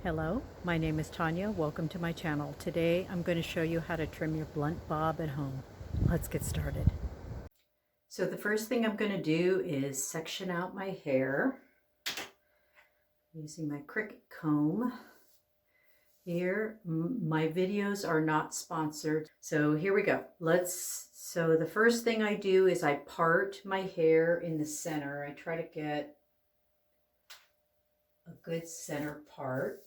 Hello, my name is Tanya. Welcome to my channel. Today I'm going to show you how to trim your blunt bob at home. Let's get started. So the first thing I'm going to do is section out my hair using my Cricut comb. Here, my videos are not sponsored. So here we go. So the first thing I do is I part my hair in the center. I try to get a good center part.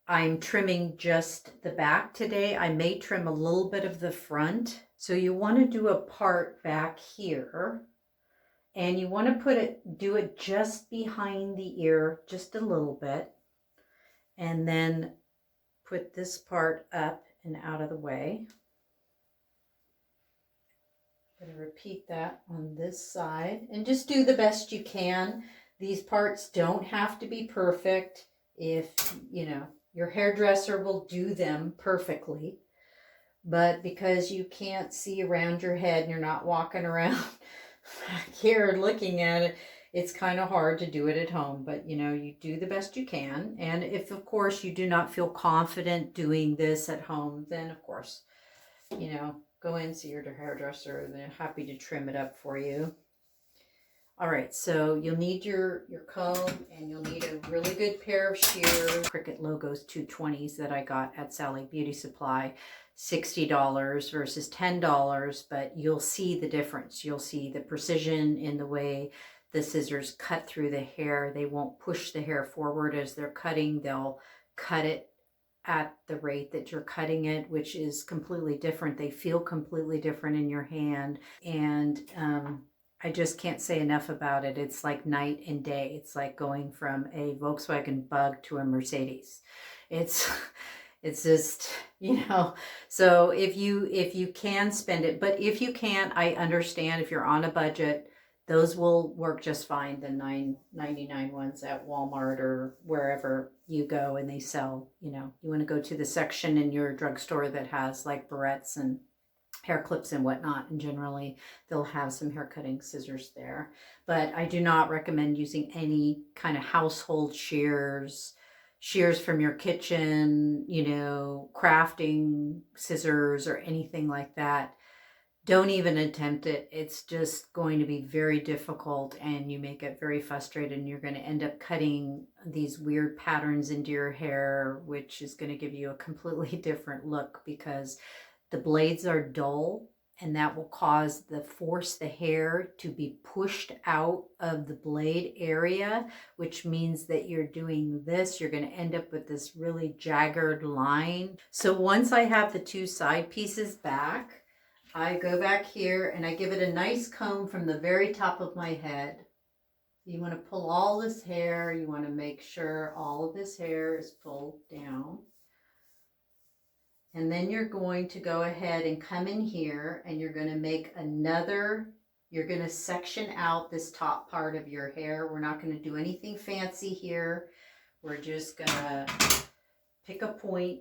I'm trimming just the back today. I may trim a little bit of the front. So you want to do a part back here, and you want to do it just behind the ear, just a little bit, and then put this part up and out of the way. I'm going to repeat that on this side and just do the best you can. These parts don't have to be perfect. If, your hairdresser will do them perfectly, but because you can't see around your head and you're not walking around back here looking at it, it's kind of hard to do it at home. But you do the best you can. And if of course you do not feel confident doing this at home, then of course, go in, see your hairdresser. They're happy to trim it up for you. All right, so you'll need your comb, and you'll need a really good pair of shears. Cricut Logos 220s that I got at Sally Beauty Supply, $60 versus $10, but you'll see the difference. You'll see the precision in the way the scissors cut through the hair. They won't push the hair forward as they're cutting. They'll cut it at the rate that you're cutting it, which is completely different. They feel completely different in your hand, and I just can't say enough about it. It's like night and day. It's like going from a Volkswagen Bug to a Mercedes. It's just, so if you can spend it, but if you can't, I understand. If you're on a budget, those will work just fine. The $9.99 ones at Walmart or wherever you go and they sell, you want to go to the section in your drugstore that has like barrettes and hair clips and whatnot, and generally they'll have some hair cutting scissors there. But I do not recommend using any kind of household shears from your kitchen, crafting scissors or anything like that. Don't even attempt it. It's just going to be very difficult, and you may get very frustrated, and you're going to end up cutting these weird patterns into your hair, which is going to give you a completely different look, because the blades are dull, and that will force the hair to be pushed out of the blade area, which means that you're doing this, you're going to end up with this really jagged line. So once I have the two side pieces back, I go back here and I give it a nice comb from the very top of my head. You want to pull all this hair, you want to make sure all of this hair is pulled down. And then you're going to go ahead and come in here, and you're going to make you're going to section out this top part of your hair. We're not going to do anything fancy here. We're just going to pick a point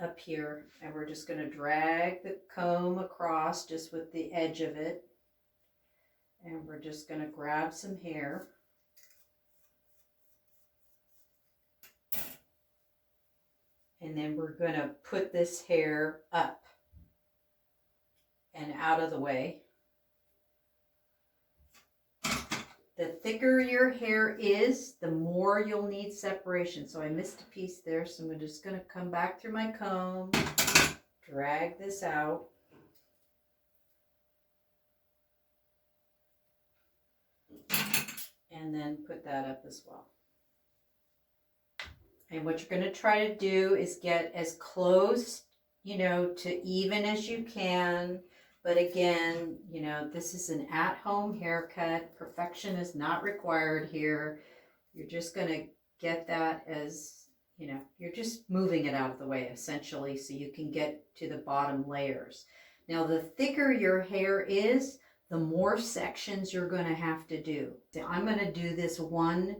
up here, and we're just going to drag the comb across just with the edge of it. And we're just going to grab some hair. And then we're going to put this hair up and out of the way. The thicker your hair is, the more you'll need separation. So I missed a piece there, so I'm just going to come back through my comb, drag this out. And then put that up as well. And what you're going to try to do is get as close, to even as you can. But again, this is an at-home haircut. Perfection is not required here. You're just going to get that as, you're just moving it out of the way, essentially, so you can get to the bottom layers. Now, the thicker your hair is, the more sections you're going to have to do. So I'm going to do this 1,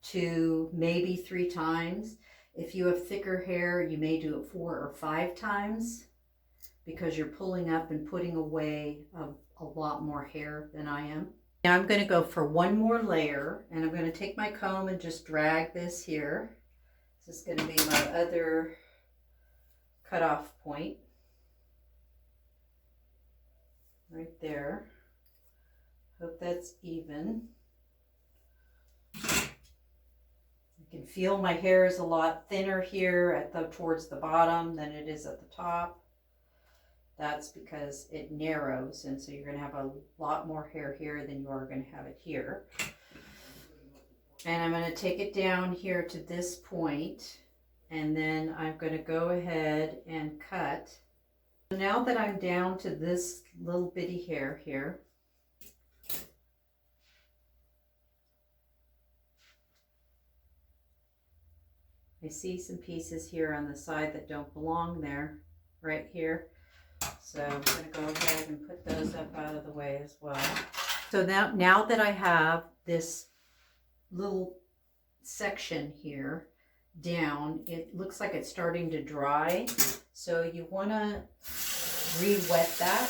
2, maybe 3 times. If you have thicker hair, you may do it 4 or 5 times, because you're pulling up and putting away a lot more hair than I am. Now I'm going to go for one more layer, and I'm going to take my comb and just drag this here. This is going to be my other cutoff point right there. Hope that's even. You can feel my hair is a lot thinner here towards the bottom than it is at the top. That's because it narrows, and so you're going to have a lot more hair here than you are going to have it here. And I'm going to take it down here to this point, and then I'm going to go ahead and cut. Now that I'm down to this little bitty hair here, I see some pieces here on the side that don't belong there, right here. So I'm going to go ahead and put those up out of the way as well. So now that I have this little section here down, it looks like it's starting to dry. So you want to re-wet that.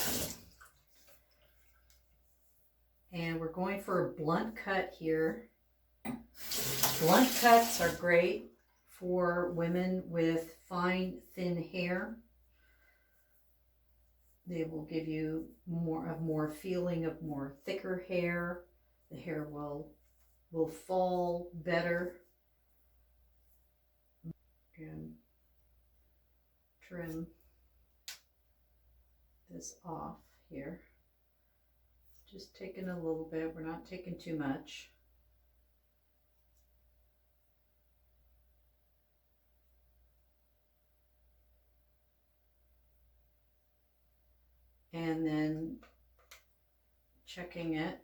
And we're going for a blunt cut here. Blunt cuts are great for women with fine, thin hair. They will give you more feeling of more thicker hair. The hair will fall better. And trim this off here. Just taking a little bit. We're not taking too much. And then checking it.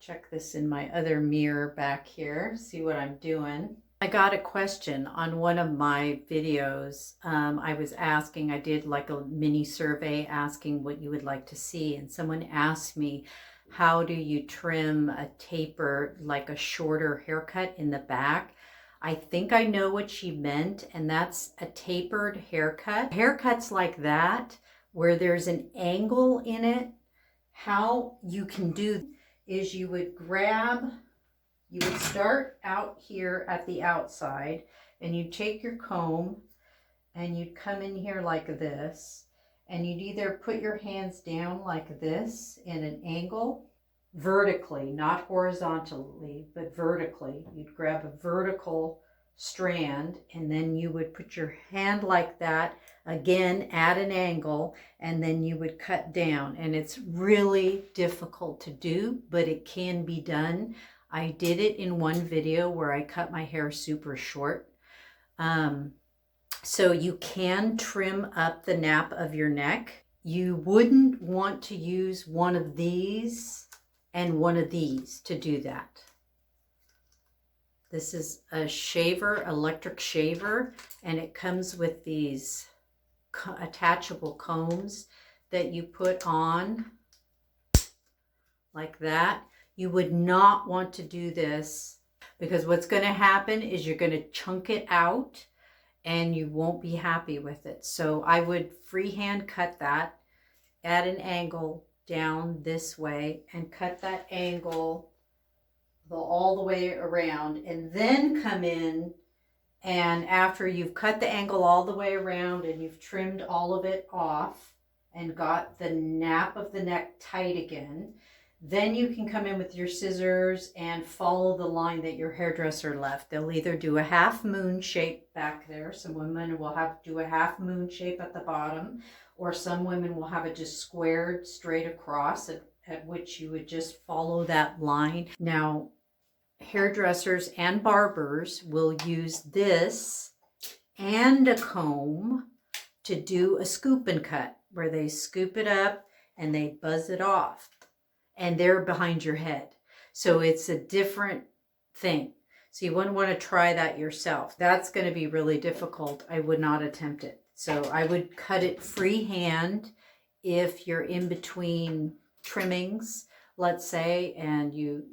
Check this in my other mirror back here, see what I'm doing. I got a question on one of my videos. I was asking, I did like a mini survey asking what you would like to see, and someone asked me, how do you trim a taper, like a shorter haircut in the back? I think I know what she meant, and that's a tapered haircut. Haircuts like that, where there's an angle in it, how you can do is you would start out here at the outside, and you'd take your comb and you'd come in here like this, and you'd either put your hands down like this in an angle, vertically, not horizontally, but vertically. You'd grab a vertical strand, and then you would put your hand like that, again at an angle, and then you would cut down. And it's really difficult to do, but it can be done. I did it in one video where I cut my hair super short. So you can trim up the nap of your neck. You wouldn't want to use one of these and one of these to do that. This is a shaver, electric shaver, and it comes with these attachable combs that you put on like that. You would not want to do this, because what's going to happen is you're going to chunk it out and you won't be happy with it. So I would freehand cut that at an angle down this way and cut that angle all the way around, and then come in, and after you've cut the angle all the way around and you've trimmed all of it off and got the nap of the neck tight again, then you can come in with your scissors and follow the line that your hairdresser left. They'll either do a half moon shape back there. Some women will do a half moon shape at the bottom, or some women will have it just squared straight across, at which you would just follow that line. Now, hairdressers and barbers will use this and a comb to do a scoop and cut, where they scoop it up and they buzz it off, and they're behind your head. So it's a different thing. So you wouldn't want to try that yourself. That's going to be really difficult. I would not attempt it. So I would cut it freehand if you're in between trimmings, let's say, and you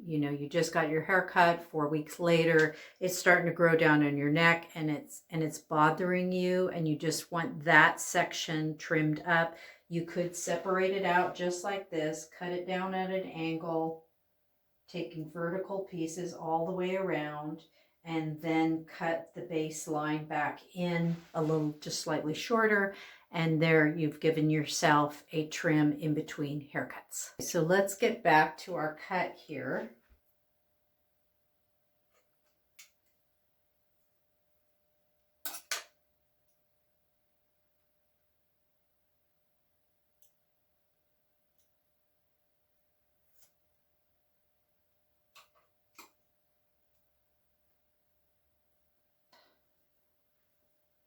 just got your hair cut 4 weeks later, it's starting to grow down on your neck, and it's bothering you, and you just want that section trimmed up. You could separate it out just like this, cut it down at an angle, taking vertical pieces all the way around, and then cut the baseline back in a little, just slightly shorter. And there you've given yourself a trim in between haircuts. So let's get back to our cut here.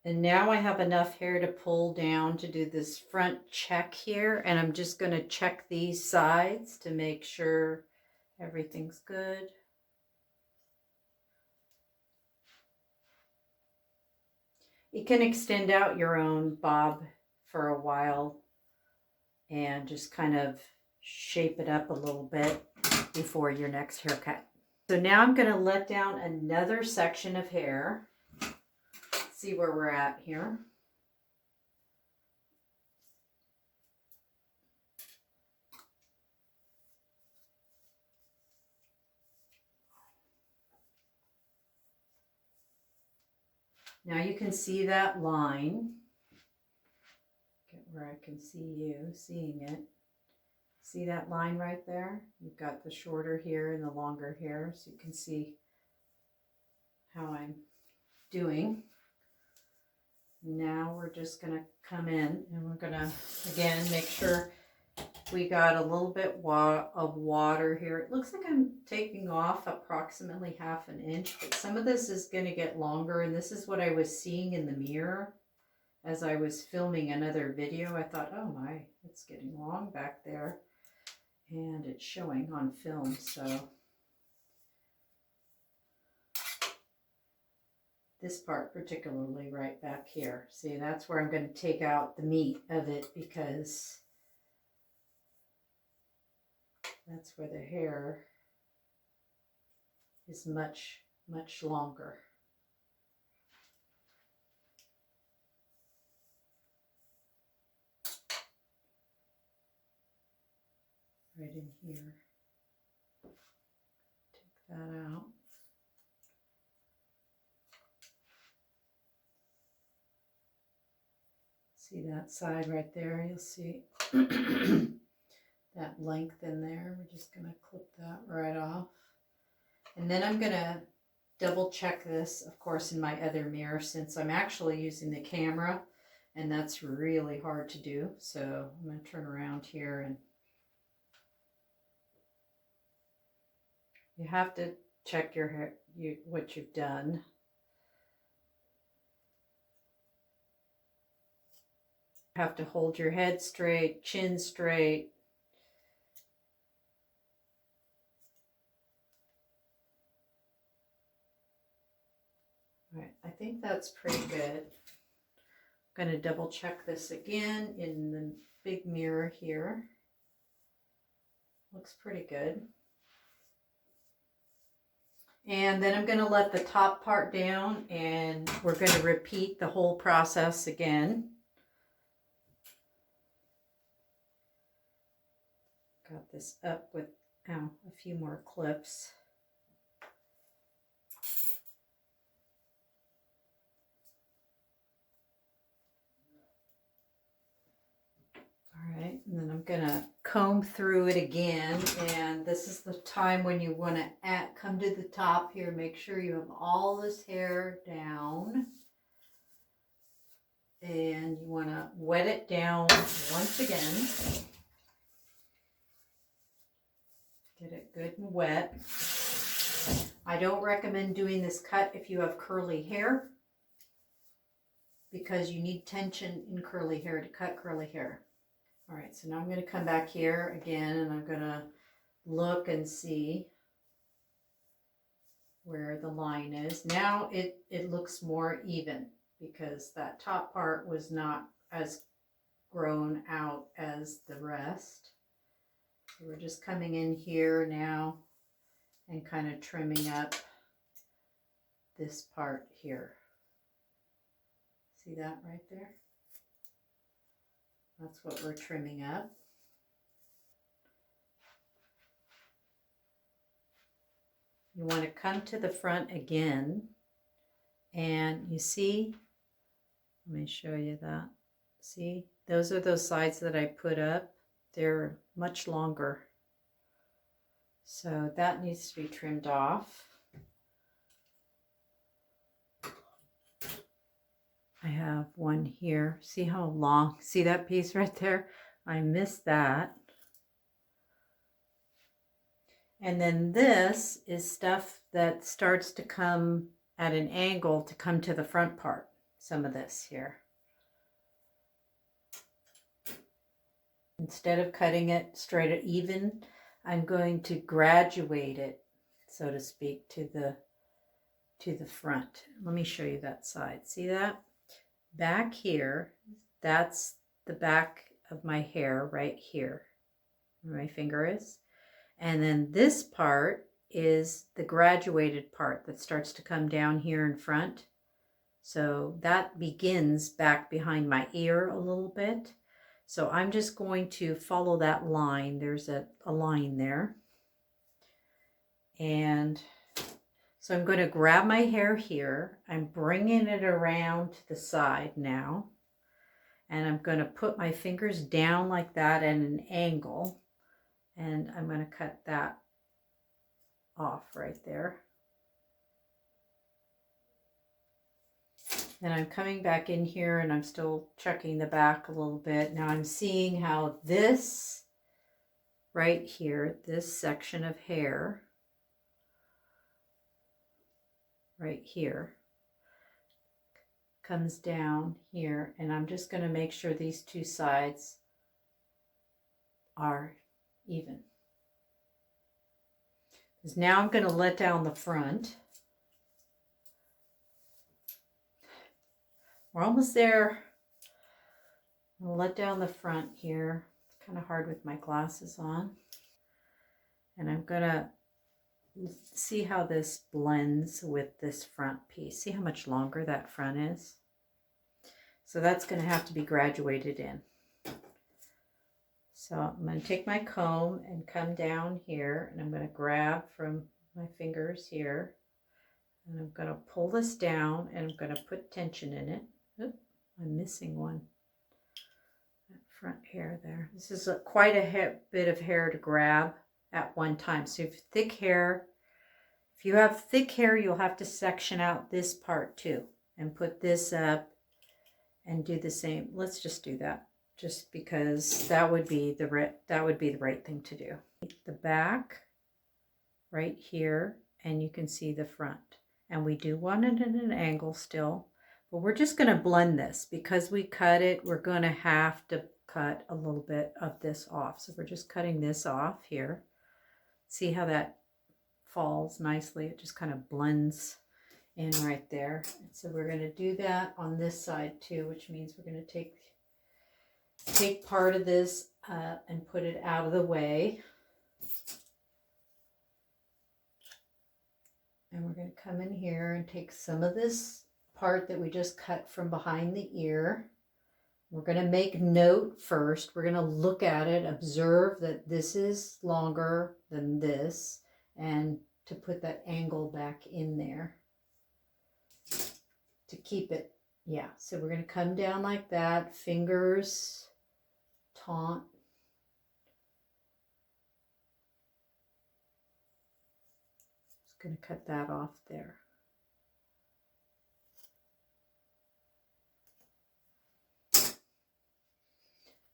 And now I have enough hair to pull down to do this front check here. And I'm just going to check these sides to make sure everything's good. You can extend out your own bob for a while and just kind of shape it up a little bit before your next haircut. So now I'm going to let down another section of hair. See where we're at here. Now you can see that line. Get where I can see you seeing it. See that line right there? You've got the shorter here and the longer here, so you can see how I'm doing. Now we're just going to come in and we're going to, again, make sure we got a little bit of water here. It looks like I'm taking off approximately ½ an inch, but some of this is going to get longer, and this is what I was seeing in the mirror as I was filming another video. I thought, oh my, it's getting long back there, and it's showing on film. So this part particularly right back here, see, that's where I'm going to take out the meat of it, because that's where the hair is much, much longer. Right in here. Take that out. See that side right there? You'll see that length in there. We're just going to clip that right off. And then I'm going to double check this, of course, in my other mirror, since I'm actually using the camera, and that's really hard to do. So I'm going to turn around here, and you have to check your hair, what you've done. You have to hold your head straight, chin straight. All right, I think that's pretty good. I'm going to double check this again in the big mirror here. Looks pretty good. And then I'm going to let the top part down, and we're going to repeat the whole process again. Got this up with a few more clips. All right, and then I'm gonna comb through it again, and this is the time when you want to come to the top here. Make sure you have all this hair down, and you want to wet it down once again. Get it good and wet. I don't recommend doing this cut if you have curly hair, because you need tension in curly hair to cut curly hair. All right, so now I'm going to come back here again, and I'm going to look and see where the line is. Now it looks more even, because that top part was not as grown out as the rest. So we're just coming in here now and kind of trimming up this part here. See that right there? That's what we're trimming up. You want to come to the front again, and you see, let me show you that. See, those are those sides that I put up. They're much longer. So that needs to be trimmed off. I have one here. See how long? See that piece right there? I missed that. And then this is stuff that starts to come at an angle to come to the front part. Some of this here. Instead of cutting it straight or even, I'm going to graduate it, so to speak, to the front. Let me show you that side. See that? Back here, that's the back of my hair right here, where my finger is. And then this part is the graduated part that starts to come down here in front. So that begins back behind my ear a little bit. So I'm just going to follow that line. There's a line there. And so I'm going to grab my hair here. I'm bringing it around to the side now. And I'm going to put my fingers down like that at an angle. And I'm going to cut that off right there. And I'm coming back in here and I'm still checking the back a little bit. Now I'm seeing how this right here, this section of hair right here comes down here, and I'm just going to make sure these two sides are even. Because now I'm going to let down the front. We're almost there. I'll let down the front here. It's kind of hard with my glasses on. And I'm going to see how this blends with this front piece. See how much longer that front is? So that's going to have to be graduated in. So I'm going to take my comb and come down here, and I'm going to grab from my fingers here, and I'm going to pull this down, and I'm going to put tension in it. Oop, I'm missing one. That front hair there. This is quite a bit of hair to grab at one time. So if you have thick hair, you'll have to section out this part too and put this up and do the same. Let's just do that, just because that would be the right thing to do. The back right here, and you can see the front. And we do want it at an angle still, but we're just going to blend this. Because we cut it, we're going to have to cut a little bit of this off. So we're just cutting this off here. See how that falls nicely? It just kind of blends in right there. And so we're going to do that on this side too, which means we're going to take part of this and put it out of the way. And we're going to come in here and take some of this part that we just cut from behind the ear. We're going to make note first. We're going to look at it, observe that this is longer than this, and to put that angle back in there to keep it. Yeah, so we're going to come down like that, fingers, taunt. Just going to cut that off there.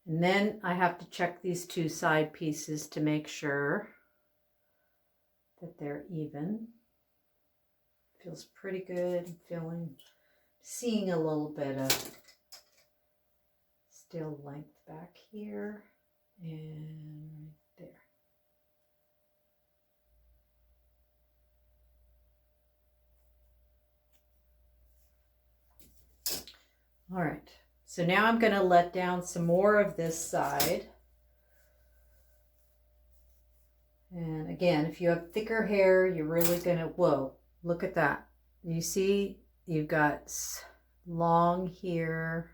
And then I have to check these two side pieces to make sure that they're even. Feels pretty good. Seeing a little bit of still length back here and right there. All right. So now I'm going to let down some more of this side. And again, if you have thicker hair, you're really going to, whoa, look at that. You see, you've got long here.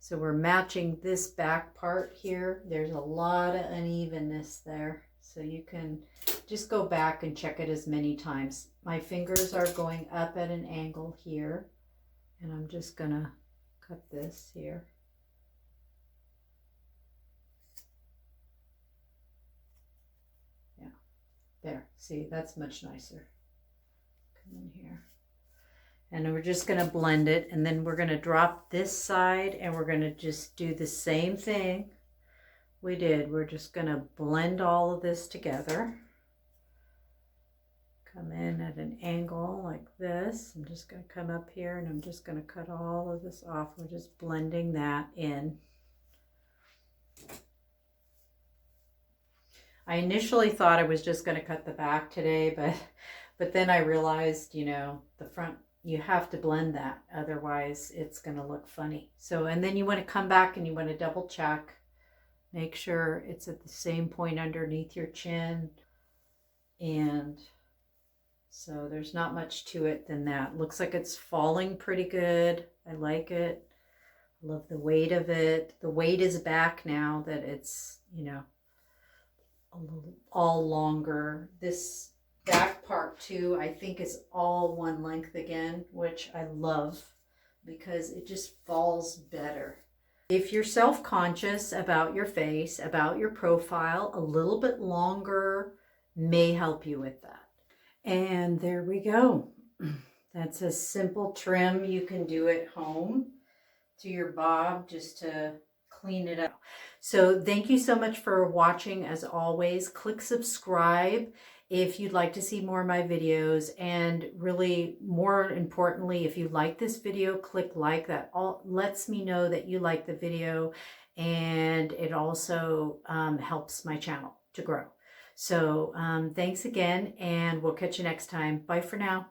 So we're matching this back part here. There's a lot of unevenness there. So you can just go back and check it as many times. My fingers are going up at an angle here. And I'm just gonna cut this here. Yeah, there. See, that's much nicer. Come in here. And we're just going to blend it, and then we're going to drop this side, and we're going to just do the same thing we did. We're just going to blend all of this together. Come in at an angle like this. I'm just going to come up here, and I'm just going to cut all of this off. We're just blending that in. I initially thought I was just going to cut the back today, but then I realized, you know, the front, you have to blend that, otherwise it's going to look funny. So, and then you want to come back and you want to double check, make sure it's at the same point underneath your chin. And so there's not much to it than that. Looks like it's falling pretty good. I like it. I love the weight of it. The weight is back now that it's, you know, all longer. This back part too, I think, is all one length again, which I love because it just falls better. If you're self-conscious about your face, about your profile, a little bit longer may help you with that. And there we go. That's a simple trim you can do at home to your bob just to clean it up. So thank you so much for watching. As always, click subscribe if you'd like to see more of my videos, and really more importantly, if you like this video, click like. That all lets me know that you like the video, and it also helps my channel to grow. So thanks again, and we'll catch you next time. Bye for now.